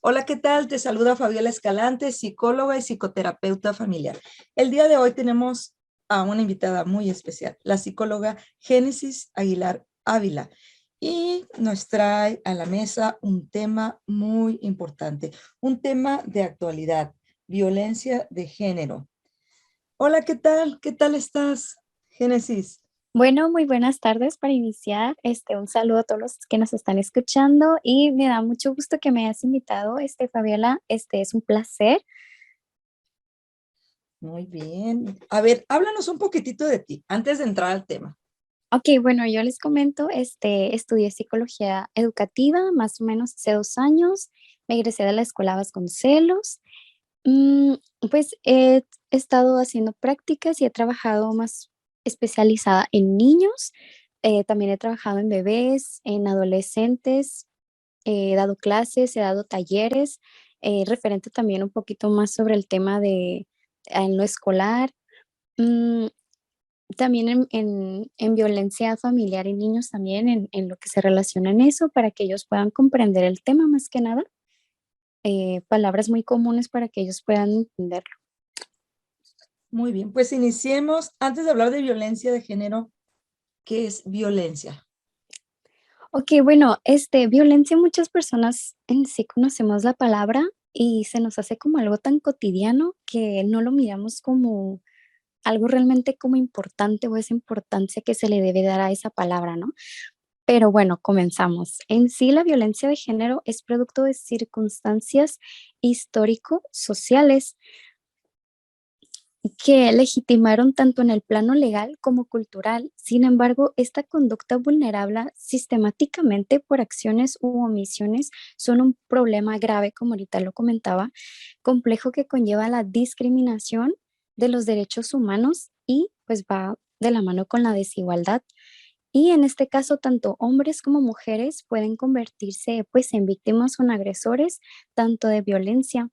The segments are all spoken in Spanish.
Hola, ¿qué tal? Te saluda Fabiola Escalante, psicóloga y psicoterapeuta familiar. El día de hoy tenemos a una invitada muy especial, la psicóloga Génesis Aguilar Ávila, y nos trae a la mesa un tema muy importante, un tema de actualidad, violencia de género. Hola, ¿qué tal? ¿Qué tal estás, Génesis? Bueno, muy buenas tardes para iniciar. Un saludo a todos los que nos están escuchando y me da mucho gusto que me hayas invitado, Fabiola. Es un placer. Muy bien. A ver, háblanos un poquitito de ti antes de entrar al tema. Ok, bueno, yo les comento, estudié psicología educativa más o menos hace 2 años. Me egresé de la escuela Vasconcelos. Mm, pues he estado haciendo prácticas y he trabajado más especializada en niños. También he trabajado en bebés, en adolescentes. He dado clases, he dado talleres, referente también un poquito más sobre el tema de en lo escolar. Mm, También en violencia familiar en niños también, en lo que se relaciona en eso, para que ellos puedan comprender el tema más que nada, palabras muy comunes para que ellos puedan entenderlo. Muy bien, pues iniciemos. Antes de hablar de violencia de género, ¿qué es violencia? Ok, bueno, violencia, muchas personas en sí conocemos la palabra y se nos hace como algo tan cotidiano que no lo miramos como algo realmente como importante o esa importancia que se le debe dar a esa palabra, ¿no? Pero bueno, comenzamos. En sí, la violencia de género es producto de circunstancias histórico-sociales que legitimaron tanto en el plano legal como cultural. Sin embargo, esta conducta vulnerable sistemáticamente por acciones u omisiones son un problema grave, como ahorita lo comentaba, complejo que conlleva la discriminación de los derechos humanos y pues va de la mano con la desigualdad. Y en este caso, tanto hombres como mujeres pueden convertirse pues en víctimas o en agresores tanto de violencia.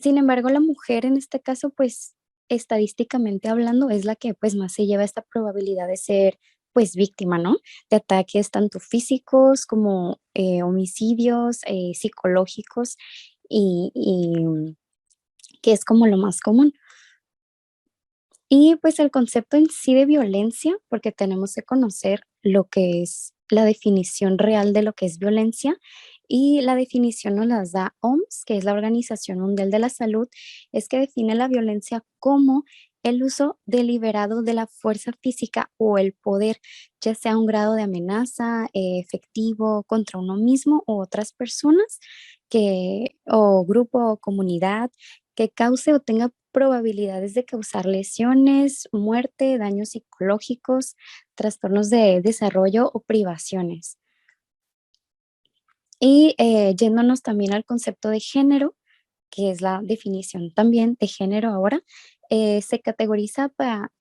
Sin embargo, la mujer en este caso, pues estadísticamente hablando, es la que pues más se lleva esta probabilidad de ser pues víctima, ¿no? De ataques tanto físicos como homicidios, psicológicos y que es como lo más común. Y pues el concepto en sí de violencia, porque tenemos que conocer lo que es la definición real de lo que es violencia y la definición nos las da OMS, que es la Organización Mundial de la Salud, es que define la violencia como el uso deliberado de la fuerza física o el poder, ya sea un grado de amenaza efectivo contra uno mismo o otras personas o grupo o comunidad que cause o tenga probabilidades de causar lesiones, muerte, daños psicológicos, trastornos de desarrollo o privaciones. Y yéndonos también al concepto de género, que es la definición también de género ahora, se categoriza para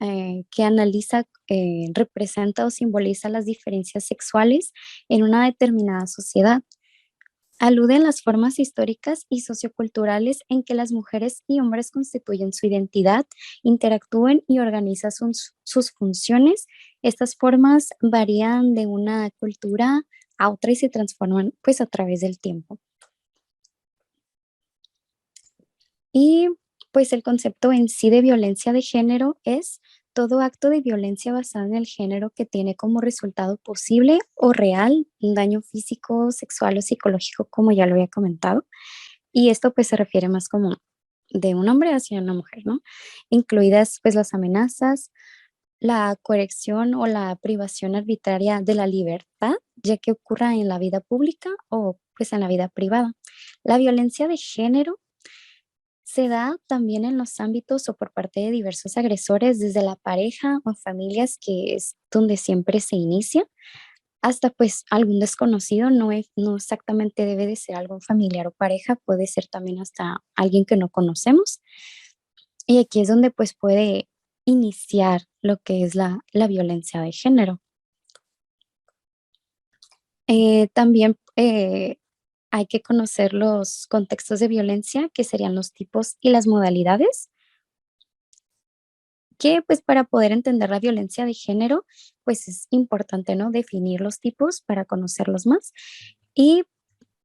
que analiza, representa o simboliza las diferencias sexuales en una determinada sociedad. Aluden las formas históricas y socioculturales en que las mujeres y hombres constituyen su identidad, interactúen y organizan sus funciones. Estas formas varían de una cultura a otra y se transforman pues a través del tiempo. Y pues el concepto en sí de violencia de género es todo acto de violencia basado en el género que tiene como resultado posible o real un daño físico, sexual o psicológico, como ya lo había comentado. Y esto pues se refiere más como de un hombre hacia una mujer, ¿no? Incluidas pues las amenazas, la coerción o la privación arbitraria de la libertad, ya que ocurra en la vida pública o pues en la vida privada. La violencia de género se da también en los ámbitos o por parte de diversos agresores, desde la pareja o familias, que es donde siempre se inicia, hasta pues algún desconocido, no exactamente debe de ser algún familiar o pareja, puede ser también hasta alguien que no conocemos. Y aquí es donde pues puede iniciar lo que es la violencia de género. También hay que conocer los contextos de violencia, que serían los tipos y las modalidades, que pues para poder entender la violencia de género, pues es importante, ¿no? Definir los tipos para conocerlos más. Y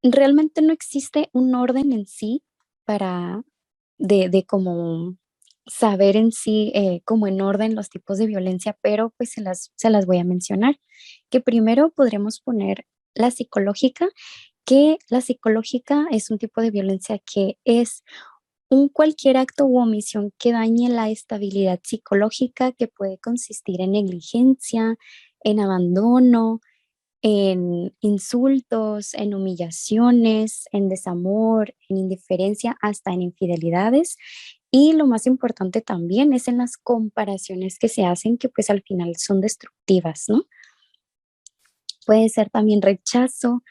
Realmente no existe un orden en sí para de como saber en sí, como en orden los tipos de violencia, pero pues se las voy a mencionar. Que primero podremos poner la psicológica, que la psicológica es un tipo de violencia que es un cualquier acto u omisión que dañe la estabilidad psicológica, que puede consistir en negligencia, en abandono, en insultos, en humillaciones, en desamor, en indiferencia, hasta en infidelidades. Y lo más importante también es en las comparaciones que se hacen, que pues al final son destructivas, ¿no? Puede ser también rechazo,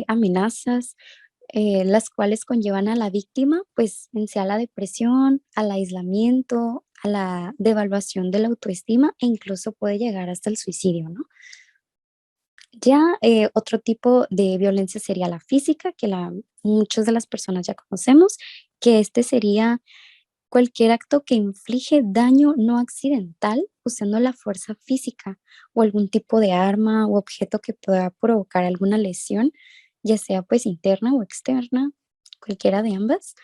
amenazas, las cuales conllevan a la víctima, pues, en sí a la depresión, al aislamiento, a la devaluación de la autoestima e incluso puede llegar hasta el suicidio, ¿no? Ya, otro tipo de violencia sería la física, que la muchas de las personas ya conocemos, que este sería cualquier acto que inflige daño no accidental usando la fuerza física o algún tipo de arma o objeto que pueda provocar alguna lesión, ya sea pues interna o externa, cualquiera de ambas.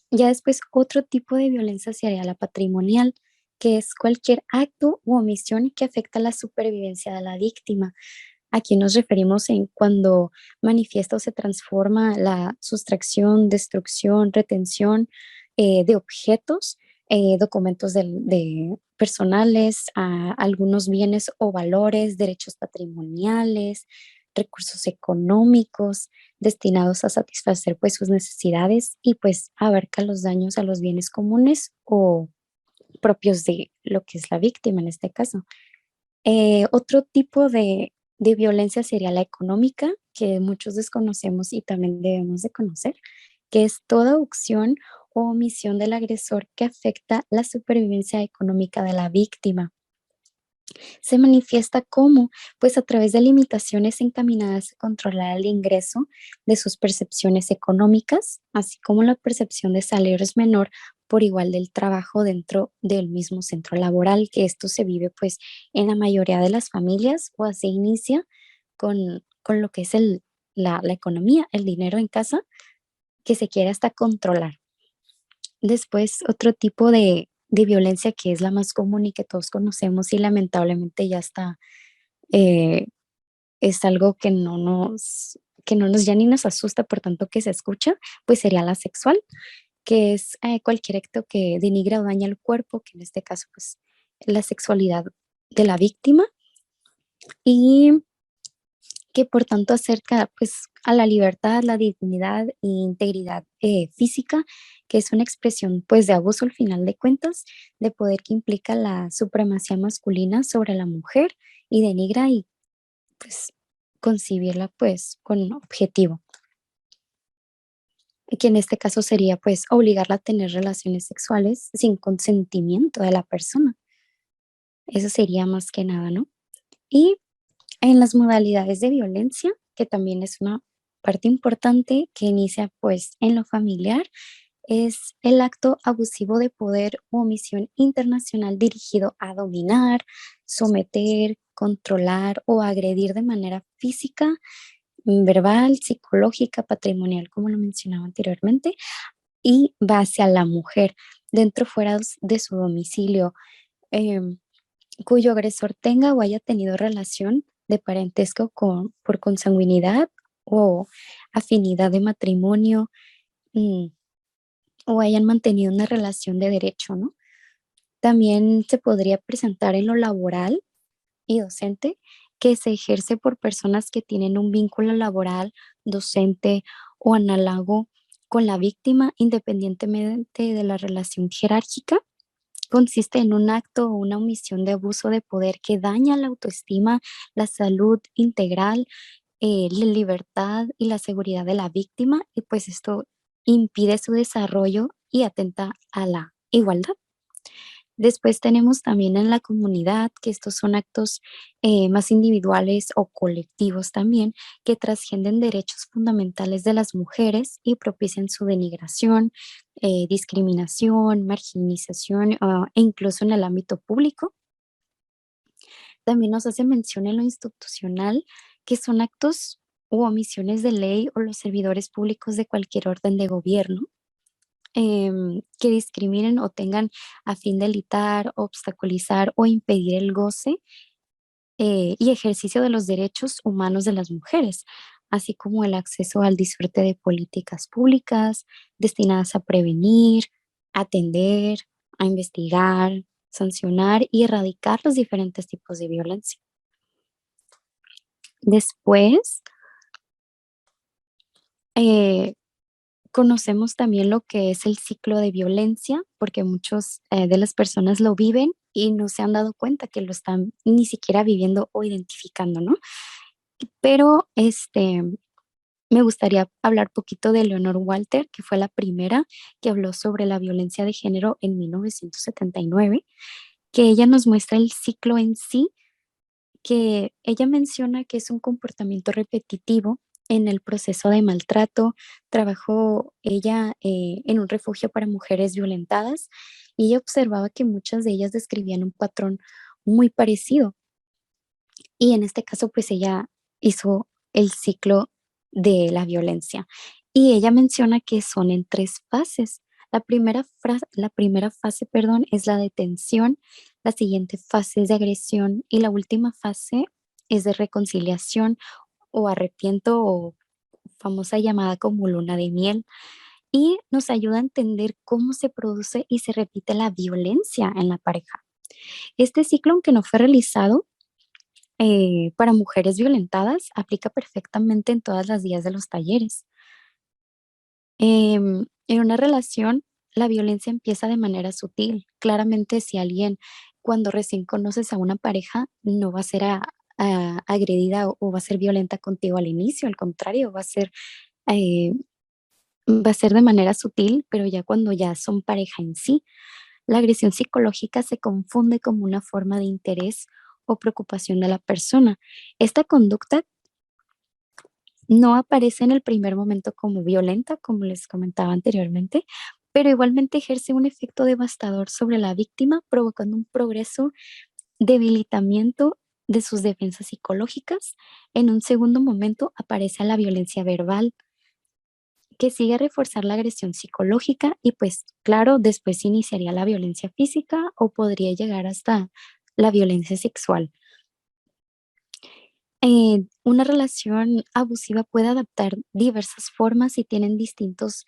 Ya después otro tipo de violencia sería la patrimonial, que es cualquier acto u omisión que afecta la supervivencia de la víctima. Aquí nos referimos en cuando manifiesta o se transforma la sustracción, destrucción, retención de objetos, documentos de personales, algunos bienes o valores, derechos patrimoniales, recursos económicos destinados a satisfacer pues sus necesidades y pues abarca los daños a los bienes comunes o propios de lo que es la víctima en este caso. Otro tipo de violencia sería la económica, que muchos desconocemos y también debemos de conocer, que es toda acción o omisión del agresor que afecta la supervivencia económica de la víctima. Se manifiesta como, pues a través de limitaciones encaminadas a controlar el ingreso de sus percepciones económicas, así como la percepción de salarios menor por igual del trabajo dentro del mismo centro laboral, que esto se vive pues en la mayoría de las familias o así inicia con lo que es la economía, el dinero en casa, que se quiere hasta controlar. Después, otro tipo de violencia que es la más común y que todos conocemos y lamentablemente ya está, eh, es algo que no nos ya ni nos asusta por tanto que se escucha, pues sería la sexual, que es, cualquier acto que denigra o daña el cuerpo, que en este caso, pues, la sexualidad de la víctima y que por tanto acerca, pues, a la libertad, la dignidad e integridad, física, que es una expresión, pues, de abuso al final de cuentas, de poder que implica la supremacía masculina sobre la mujer y denigra y, pues, concibirla, pues, con un objetivo, que en este caso sería, pues, obligarla a tener relaciones sexuales sin consentimiento de la persona. Eso sería más que nada, ¿no? Y en las modalidades de violencia, que también es una parte importante que inicia pues en lo familiar, es el acto abusivo de poder o omisión internacional dirigido a dominar, someter, controlar o agredir de manera física, verbal, psicológica, patrimonial, como lo mencionaba anteriormente, y va hacia la mujer, dentro o fuera de su domicilio. em, Cuyo agresor tenga o haya tenido relación de parentesco por consanguinidad o afinidad de matrimonio, mm, o hayan mantenido una relación de derecho, ¿no? También se podría presentar en lo laboral y docente, que se ejerce por personas que tienen un vínculo laboral, docente o análogo con la víctima, independientemente de la relación jerárquica. Consiste en un acto o una omisión de abuso de poder que daña la autoestima, la salud integral, la libertad y la seguridad de la víctima y pues esto impide su desarrollo y atenta a la igualdad. Después tenemos también en la comunidad, que estos son actos más individuales o colectivos también, que trascienden derechos fundamentales de las mujeres y propician su denigración, discriminación, marginalización e incluso en el ámbito público. También nos hace mención en lo institucional, que son actos u omisiones de ley o los servidores públicos de cualquier orden de gobierno que discriminen o tengan a fin de limitar, obstaculizar o impedir el goce y ejercicio de los derechos humanos de las mujeres, así como el acceso al disfrute de políticas públicas destinadas a prevenir, atender, a investigar, sancionar y erradicar los diferentes tipos de violencia. Después, eh, conocemos también lo que es el ciclo de violencia, porque muchos de las personas lo viven y no se han dado cuenta que lo están ni siquiera viviendo o identificando, ¿no? Pero me gustaría hablar poquito de Leonor Walter, que fue la primera que habló sobre la violencia de género en 1979, que ella nos muestra el ciclo en sí, que ella menciona que es un comportamiento repetitivo en el proceso de maltrato. Trabajó ella en un refugio para mujeres violentadas y ella observaba que muchas de ellas describían un patrón muy parecido. Y en este caso, pues ella hizo el ciclo de la violencia. Y ella menciona que son en 3 fases. La primera fase, perdón, es la de tensión, la siguiente fase es de agresión y la última fase es de reconciliación o arrepiento o famosa llamada como luna de miel. Y nos ayuda a entender cómo se produce y se repite la violencia en la pareja. Este ciclo, aunque no fue realizado, para mujeres violentadas aplica perfectamente en todas las días de los talleres. En una relación, la violencia empieza de manera sutil. Claramente, si alguien, cuando recién conoces a una pareja, no va a ser agredida o va a ser violenta contigo al inicio, al contrario, eh, va a ser de manera sutil, pero ya cuando ya son pareja en sí, la agresión psicológica se confunde como una forma de interés o preocupación de la persona. Esta conducta no aparece en el primer momento como violenta, como les comentaba anteriormente, pero igualmente ejerce un efecto devastador sobre la víctima, provocando un progreso, debilitamiento de sus defensas psicológicas. En un segundo momento aparece la violencia verbal, que sigue a reforzar la agresión psicológica y pues claro, después iniciaría la violencia física o podría llegar hasta la violencia sexual. Una relación abusiva puede adaptar diversas formas y tienen distintos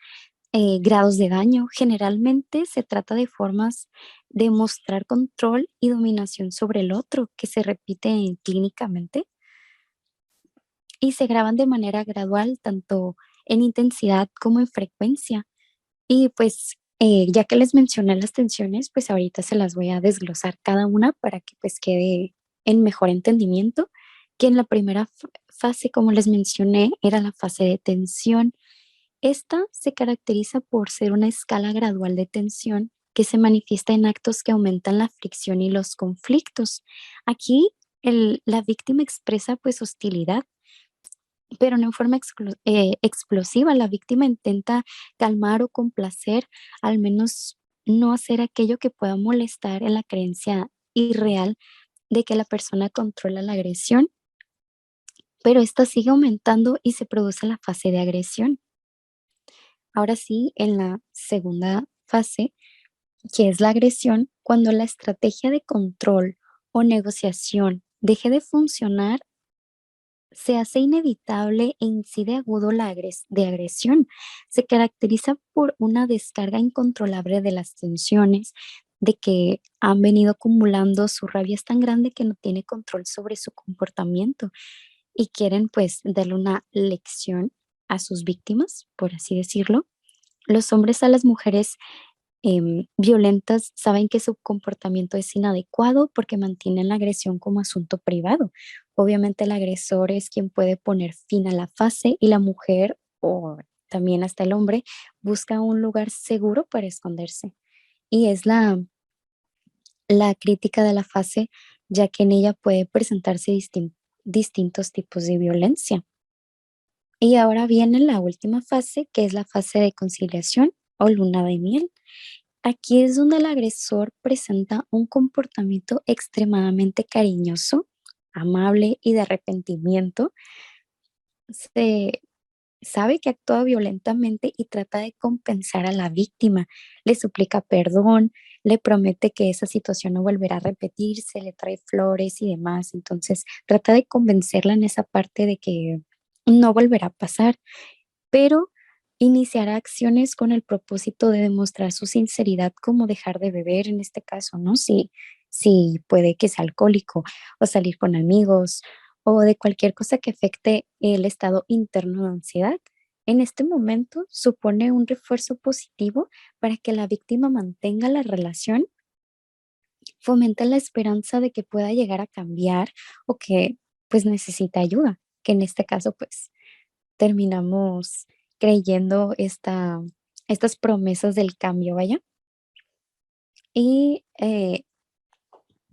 grados de daño. Generalmente se trata de formas de mostrar control y dominación sobre el otro que se repiten clínicamente y se graban de manera gradual, tanto en intensidad como en frecuencia. Y pues ya que les mencioné las tensiones, pues ahorita se las voy a desglosar cada una para que pues quede en mejor entendimiento, que en la primera fase, como les mencioné, era la fase de tensión. Esta se caracteriza por ser una escala gradual de tensión que se manifiesta en actos que aumentan la fricción y los conflictos. Aquí la víctima expresa pues hostilidad, pero no en forma explosiva. La víctima intenta calmar o complacer, al menos no hacer aquello que pueda molestar en la creencia irreal de que la persona controla la agresión, pero esta sigue aumentando y se produce la fase de agresión. Ahora sí, en la segunda fase, que es la agresión, cuando la estrategia de control o negociación deje de funcionar, se hace inevitable e incide agudo de agresión. Se caracteriza por una descarga incontrolable de las tensiones, de que han venido acumulando, su rabia es tan grande que no tiene control sobre su comportamiento y quieren pues darle una lección a sus víctimas, por así decirlo. Los hombres a las mujeres violentas saben que su comportamiento es inadecuado porque mantienen la agresión como asunto privado. Obviamente el agresor es quien puede poner fin a la fase y la mujer o también hasta el hombre busca un lugar seguro para esconderse. Y es la crítica de la fase, ya que en ella puede presentarse distintos tipos de violencia. Y ahora viene la última fase, que es la fase de conciliación o luna de miel. Aquí es donde el agresor presenta un comportamiento extremadamente cariñoso, amable y de arrepentimiento, Se sabe que actúa violentamente y trata de compensar a la víctima. Le suplica perdón, le promete que esa situación no volverá a repetirse, le trae flores y demás. Entonces, trata de convencerla en esa parte de que no volverá a pasar, pero iniciará acciones con el propósito de demostrar su sinceridad, como dejar de beber en este caso, ¿no? Si puede que sea alcohólico, o salir con amigos, o de cualquier cosa que afecte el estado interno de ansiedad. En este momento supone un refuerzo positivo para que la víctima mantenga la relación, fomenta la esperanza de que pueda llegar a cambiar o que pues necesita ayuda, que en este caso pues terminamos creyendo estas promesas del cambio, vaya. Y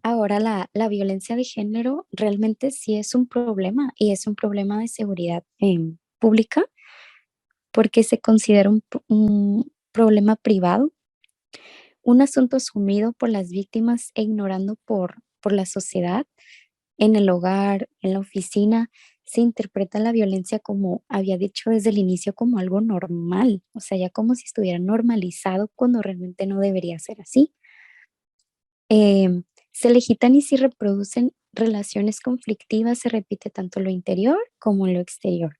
ahora la violencia de género realmente sí es un problema y es un problema de seguridad pública porque se considera un problema privado, un asunto asumido por las víctimas e ignorando por la sociedad. En el hogar, en la oficina, se interpreta la violencia como, había dicho desde el inicio, como algo normal, o sea, ya como si estuviera normalizado cuando realmente no debería ser así. Se legitan y se reproducen relaciones conflictivas, se repite tanto lo interior como en lo exterior.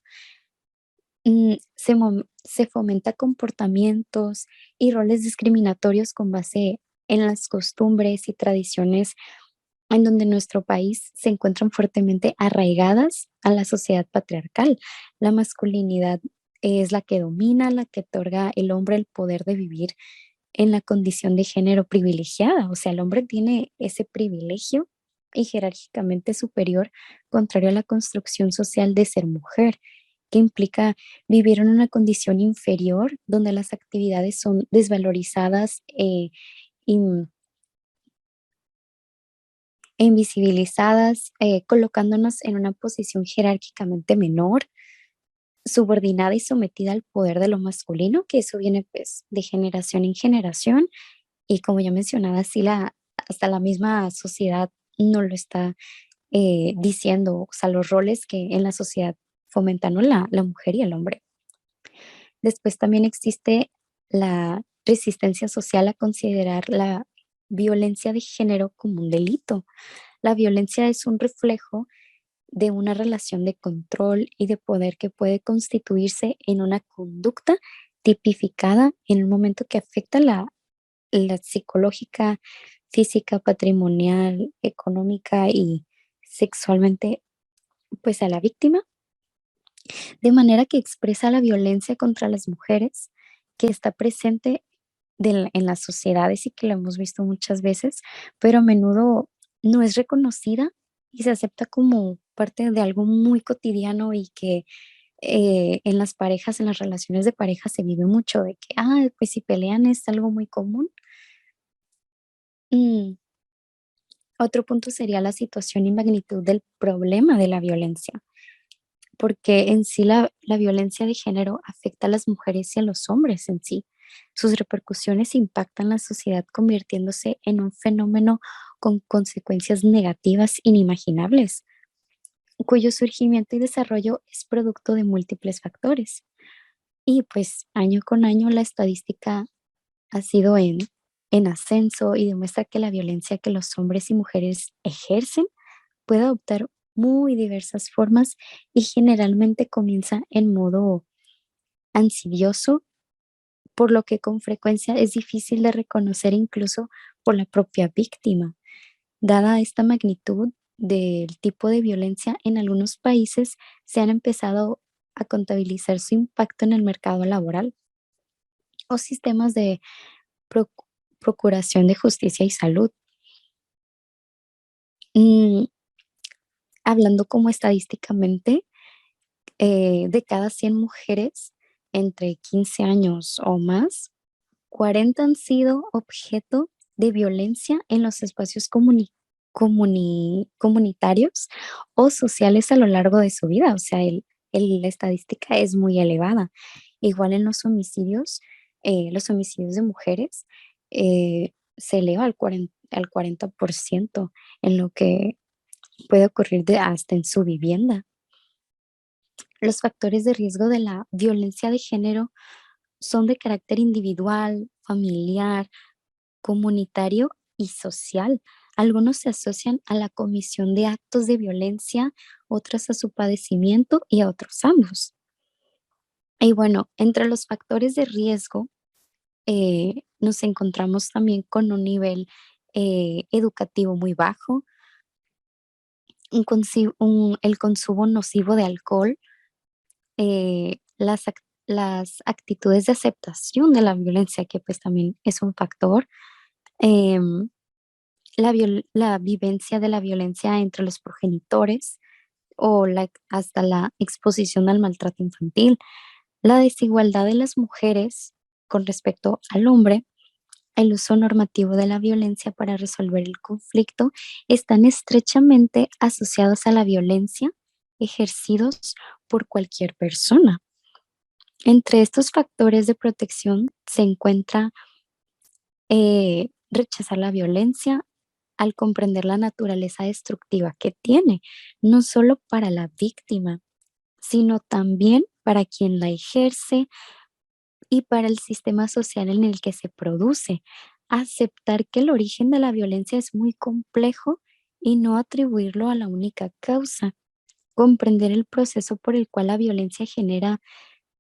Se fomenta comportamientos y roles discriminatorios con base en las costumbres y tradiciones en donde nuestro país se encuentran fuertemente arraigadas a la sociedad patriarcal. La masculinidad es la que domina, la que otorga el hombre el poder de vivir en la condición de género privilegiada. O sea, el hombre tiene ese privilegio y jerárquicamente superior, contrario a la construcción social de ser mujer, que implica vivir en una condición inferior donde las actividades son desvalorizadas y e invisibilizadas, colocándonos en una posición jerárquicamente menor, subordinada y sometida al poder de lo masculino, que eso viene pues de generación en generación y como ya mencionaba, sí hasta la misma sociedad no lo está diciendo, o sea, los roles que en la sociedad fomentan, ¿no? La mujer y el hombre. Después también existe la resistencia social a considerar la violencia de género como un delito. La violencia es un reflejo de una relación de control y de poder que puede constituirse en una conducta tipificada en el momento que afecta la psicológica, física, patrimonial, económica y sexualmente, pues a la víctima, de manera que expresa la violencia contra las mujeres que está presente en las sociedades y que lo hemos visto muchas veces, pero a menudo no es reconocida y se acepta como parte de algo muy cotidiano y que en las parejas, en las relaciones de pareja se vive mucho de que, ah, pues si pelean es algo muy común. Mm, Otro punto sería la situación y magnitud del problema de la violencia, porque en sí la violencia de género afecta a las mujeres y a los hombres en sí. Sus repercusiones impactan la sociedad convirtiéndose en un fenómeno con consecuencias negativas inimaginables, cuyo surgimiento y desarrollo es producto de múltiples factores. Y pues año con año la estadística ha sido en ascenso y demuestra que la violencia que los hombres y mujeres ejercen puede adoptar muy diversas formas y generalmente comienza en modo ansioso, por lo que con frecuencia es difícil de reconocer incluso por la propia víctima. Dada esta magnitud del tipo de violencia, en algunos países se han empezado a contabilizar su impacto en el mercado laboral o sistemas de proc- procuración de justicia y salud. Mm, Hablando como estadísticamente, de cada 100 mujeres entre 15 años o más, 40 han sido objeto de violencia en los espacios comunitarios o sociales a lo largo de su vida. O sea, la estadística es muy elevada. Igual en los homicidios de mujeres se eleva al 40% en lo que puede ocurrir hasta en su vivienda. Los factores de riesgo de la violencia de género son de carácter individual, familiar, comunitario y social. Algunos se asocian a la comisión de actos de violencia, otros a su padecimiento y a otros ambos. Y bueno, entre los factores de riesgo nos encontramos también con un nivel educativo muy bajo, el consumo nocivo de alcohol, las actitudes de aceptación de la violencia, que pues también es un factor, em, la vivencia de la violencia entre los progenitores o hasta la exposición al maltrato infantil, la desigualdad de las mujeres con respecto al hombre, el uso normativo de la violencia para resolver el conflicto están estrechamente asociados a la violencia ejercidos por cualquier persona. Entre estos factores de protección se encuentra rechazar la violencia al comprender la naturaleza destructiva que tiene, no solo para la víctima, sino también para quien la ejerce y para el sistema social en el que se produce. Aceptar que el origen de la violencia es muy complejo y no atribuirlo a la única causa. Comprender el proceso por el cual la violencia genera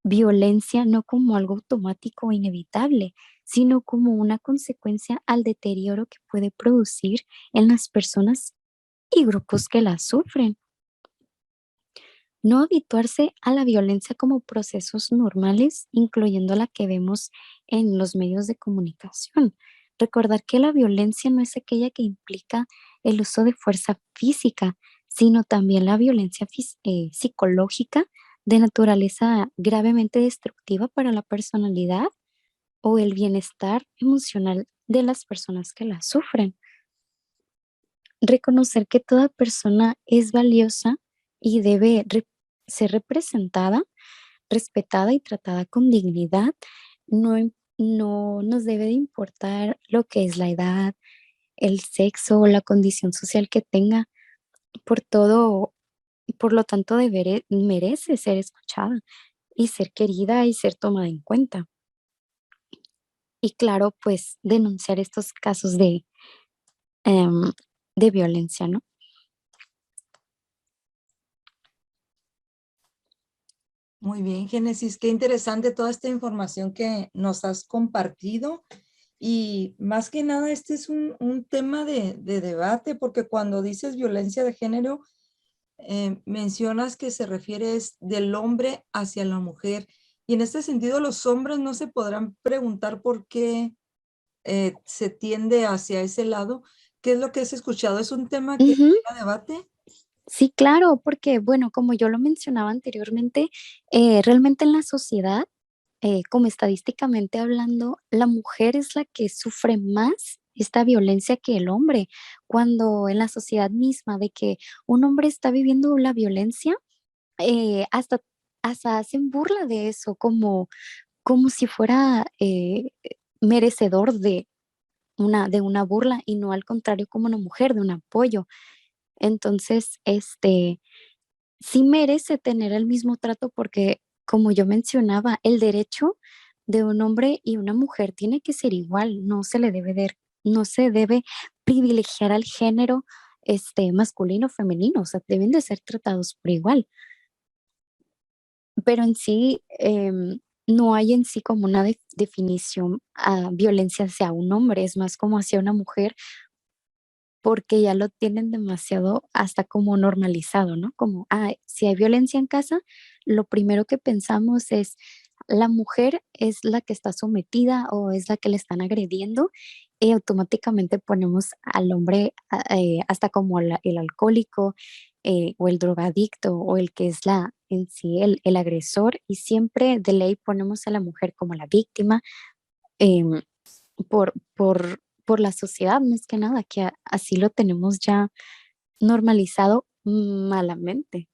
violencia no como algo automático o inevitable, sino como una consecuencia al deterioro que puede producir en las personas y grupos que la sufren. No habituarse a la violencia como procesos normales, incluyendo la que vemos en los medios de comunicación. Recordar que la violencia no es aquella que implica el uso de fuerza física, sino también la violencia psicológica de naturaleza gravemente destructiva para la personalidad o el bienestar emocional de las personas que la sufren. Reconocer que toda persona es valiosa y debe ser representada, respetada y tratada con dignidad. No nos debe de importar lo que es la edad, el sexo o la condición social que tenga. Por todo, por lo tanto, merece ser escuchada y ser querida y ser tomada en cuenta. Y claro, pues denunciar estos casos em, de violencia, ¿no? Muy bien, Génesis, qué interesante toda esta información que nos has compartido. Y más que nada, este es un tema de debate, porque cuando dices violencia de género, mencionas que se refiere es del hombre hacia la mujer. Y en este sentido, los hombres no se podrán preguntar por qué se tiende hacia ese lado. ¿Qué es lo que has escuchado? ¿Es un tema que Ujú. genera debate? Sí, claro, porque bueno, como yo lo mencionaba anteriormente, realmente en la sociedad, como estadísticamente hablando, la mujer es la que sufre más esta violencia que el hombre, cuando en la sociedad misma de que un hombre está viviendo la violencia, hasta, hasta hacen burla de eso, como si fuera merecedor de una burla y no al contrario como una mujer de un apoyo. Entonces, sí merece tener el mismo trato porque, como yo mencionaba, el derecho de un hombre y una mujer tiene que ser igual, no se debe privilegiar al género masculino o femenino, o sea, deben de ser tratados por igual. Pero en sí, no hay en sí como una definición a violencia hacia un hombre, es más como hacia una mujer porque ya lo tienen demasiado hasta como normalizado, ¿no? Como, si hay violencia en casa, lo primero que pensamos es, la mujer es la que está sometida o es la que le están agrediendo y automáticamente ponemos al hombre hasta como el alcohólico o el drogadicto o el que es en sí el agresor y siempre de ley ponemos a la mujer como la víctima. em, por la sociedad, más que nada, que así lo tenemos ya normalizado malamente.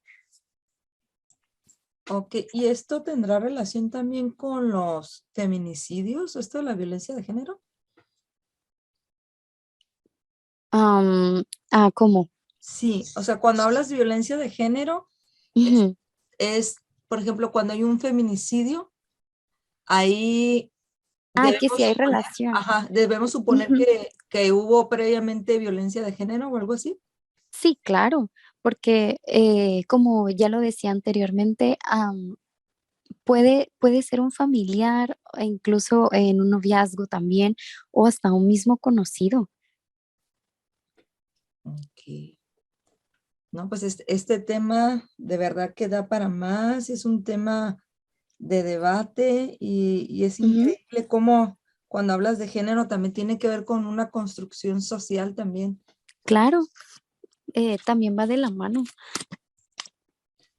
Ok, ¿y esto tendrá relación también con los feminicidios, esto de la violencia de género? ¿Cómo? Sí, o sea, cuando hablas de violencia de género, es, Ujú. es por ejemplo, cuando hay un feminicidio, ahí Que si debemos hay suponer, relación. ajá, debemos suponer Ujú. que hubo previamente violencia de género o algo así. Sí, claro, porque como ya lo decía anteriormente, puede ser un familiar, e incluso en un noviazgo también, o hasta un mismo conocido. Ok. No, pues este tema de verdad que da para más, es un tema de debate y es Ujú. increíble cómo cuando hablas de género también tiene que ver con una construcción social también. Claro, también va de la mano.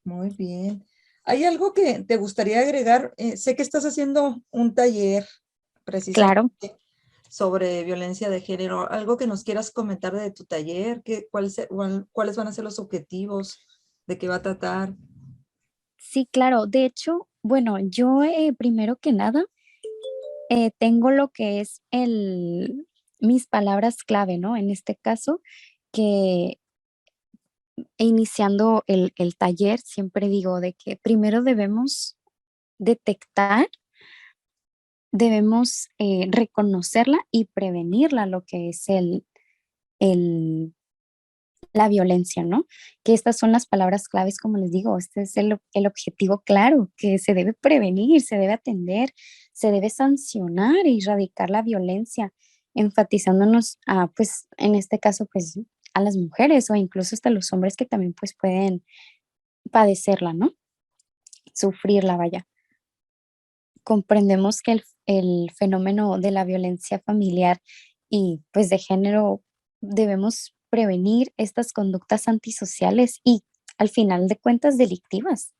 Muy bien. ¿Hay algo que te gustaría agregar? Sé que estás haciendo un taller precisamente Claro. sobre violencia de género. ¿Algo que nos quieras comentar de tu taller? ¿Cuáles van a ser los objetivos? ¿De qué va a tratar? Sí, claro. De hecho, bueno, yo primero que nada tengo lo que es mis palabras clave, ¿no? En este caso, que iniciando el taller, siempre digo de que primero debemos detectar, debemos reconocerla y prevenirla, lo que es el, la violencia, ¿no? Que estas son las palabras claves, como les digo, este es el objetivo claro, que se debe prevenir, se debe atender, se debe sancionar y erradicar la violencia, enfatizándonos a, pues, en este caso, pues, a las mujeres o incluso hasta los hombres que también, pues, pueden padecerla, ¿no? Sufrirla, vaya. Comprendemos que el fenómeno de la violencia familiar y pues de género debemos prevenir estas conductas antisociales y al final de cuentas delictivas.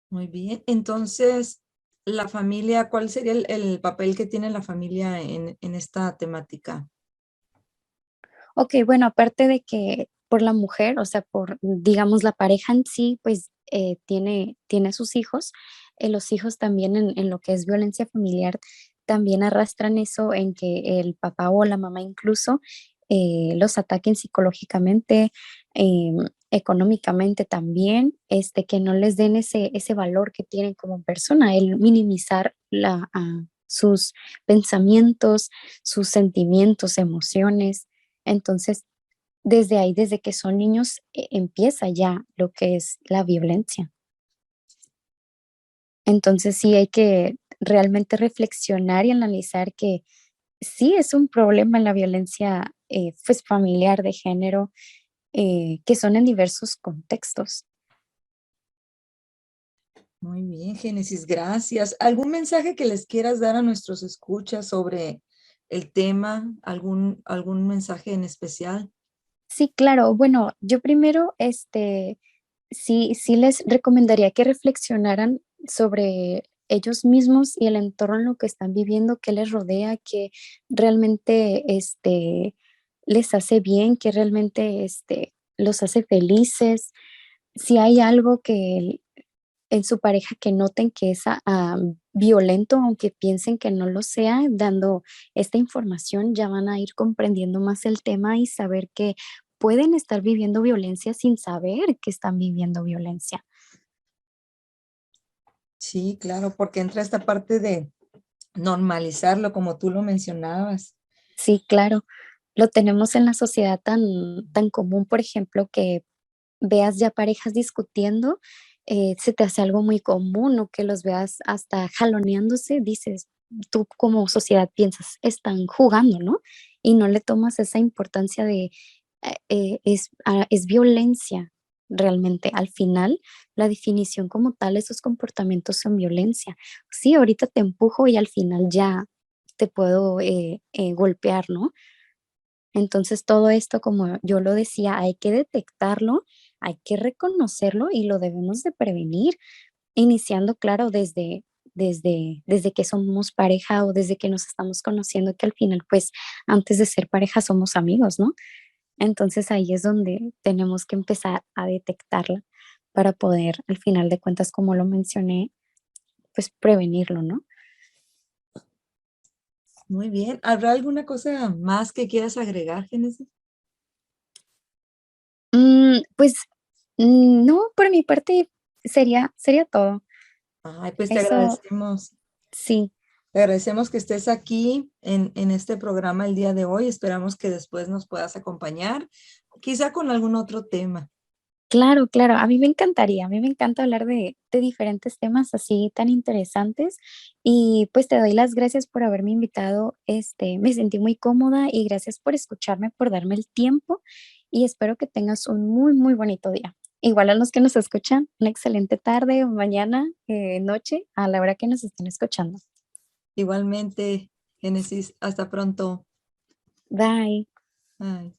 Muy bien. Entonces, la familia, ¿cuál sería el papel que tiene la familia en esta temática? Ok, bueno, aparte de que por la mujer, o sea, por, digamos, la pareja en sí, pues tiene sus hijos, los hijos también en lo que es violencia familiar, también arrastran eso en que el papá o la mamá incluso los ataquen psicológicamente, económicamente también, que no les den ese valor que tienen como persona, el minimizar sus pensamientos, sus sentimientos, emociones. Entonces, desde ahí, desde que son niños, empieza ya lo que es la violencia. Entonces, sí hay que realmente reflexionar y analizar que sí es un problema la violencia, pues, familiar de género, que son en diversos contextos. Muy bien, Génesis, gracias. ¿Algún mensaje que les quieras dar a nuestros escuchas sobre el tema? ¿Algún mensaje en especial? Sí, claro. Bueno, yo primero, sí les recomendaría que reflexionaran sobre ellos mismos y el entorno en lo que están viviendo, qué les rodea, qué realmente, les hace bien, qué realmente, los hace felices. Si hay algo en su pareja que noten que es violento, aunque piensen que no lo sea, dando esta información ya van a ir comprendiendo más el tema y saber que pueden estar viviendo violencia sin saber que están viviendo violencia. Sí, claro, porque entra esta parte de normalizarlo, como tú lo mencionabas. Sí, claro, lo tenemos en la sociedad tan común, por ejemplo, que veas ya parejas discutiendo, se te hace algo muy común o que los veas hasta jaloneándose, dices, tú como sociedad piensas, están jugando, ¿no? Y no le tomas esa importancia de, es violencia realmente. Al final, la definición como tal, esos comportamientos son violencia. Sí, ahorita te empujo y al final ya te puedo golpear, ¿no? Entonces, todo esto, como yo lo decía, hay que detectarlo, hay que reconocerlo y lo debemos de prevenir, iniciando, claro, desde que somos pareja o desde que nos estamos conociendo, que al final, pues, antes de ser pareja somos amigos, ¿no? Entonces, ahí es donde tenemos que empezar a detectarla para poder, al final de cuentas, como lo mencioné, pues, prevenirlo, ¿no? Muy bien. ¿Habrá alguna cosa más que quieras agregar, Génesis? Pues No, por mi parte sería todo. Ay, pues Eso sí. te agradecemos que estés aquí en este programa el día de hoy. Esperamos que después nos puedas acompañar, quizá con algún otro tema. Claro, claro, a mí me encantaría, a mí me encanta hablar de diferentes temas así tan interesantes y pues te doy las gracias por haberme invitado, me sentí muy cómoda y gracias por escucharme, por darme el tiempo y espero que tengas un muy, muy bonito día. Igual a los que nos escuchan, una excelente tarde o mañana, noche, a la hora que nos estén escuchando. Igualmente, Génesis, hasta pronto. Bye. Bye.